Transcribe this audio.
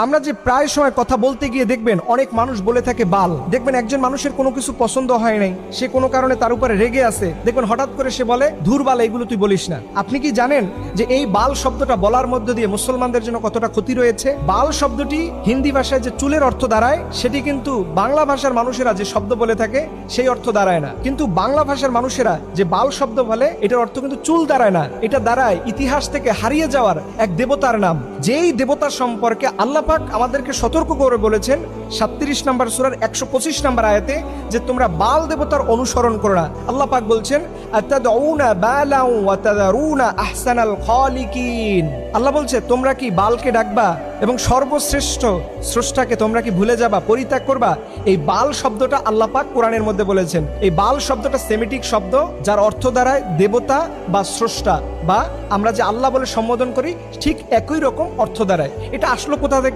আমরা যে প্রায় সময় কথা বলতে গিয়ে দেখবেন অনেক মানুষ বলে থাকে বাল। দেখবেন একজন মানুষের কোনো কিছু পছন্দ হয় নাই, সে কোনো কারণে তার উপরে রেগে আছে, দেখবেন হঠাৎ করে সে বলে ধুর বাল, এগুলো তুই বলিস না। আপনি কি জানেন যে এই বাল শব্দটা বলার মধ্য দিয়ে মুসলমানদের জন্য কতটা ক্ষতি রয়েছে? বাল শব্দটি হিন্দি ভাষায় যে চুলের অর্থ দাঁড়ায়, সেটি কিন্তু বাংলা ভাষার মানুষেরা যে শব্দ বলে থাকে সেই অর্থ দাঁড়ায় না। কিন্তু বাংলা ভাষার মানুষেরা যে বাল শব্দ বলে, এটার অর্থ কিন্তু চুল দাঁড়ায় না, এটা দাঁড়ায় ইতিহাস থেকে হারিয়ে যাওয়ার এক দেবতার নাম। যেই দেবতার সম্পর্কে আল্লাহ পাক আমাদেরকে সতর্ক করে বলেছেন 37 নম্বর সূরার 125 নম্বর আয়াতে, যে তোমরা বাল দেবতার অনুসরণ করো না। আল্লাহ পাক বলছেন আতাদউনা বালাউ ওয়া তাযারুনা আহসানাল খালিকিন। আল্লাহ বলছে তোমরা কি বালকে ডাকবা এবং সর্বশ্রেষ্ঠ স্রষ্টাকে তোমরা কি ভুলে যাবা, পরিত্যাগ করবা? এই বাল শব্দটা আল্লাহ পাক কোরআনের মধ্যে বলেছেন। এই বাল শব্দটা সেমিটিক শব্দ, যার অর্থ দাঁড়ায় দেবতা বা স্রষ্টা, বা আমরা যে আল্লাহ বলে সম্বোধন করি ঠিক একই রকম অর্থ দাঁড়ায়। এটা আসলো কোথা থেকে?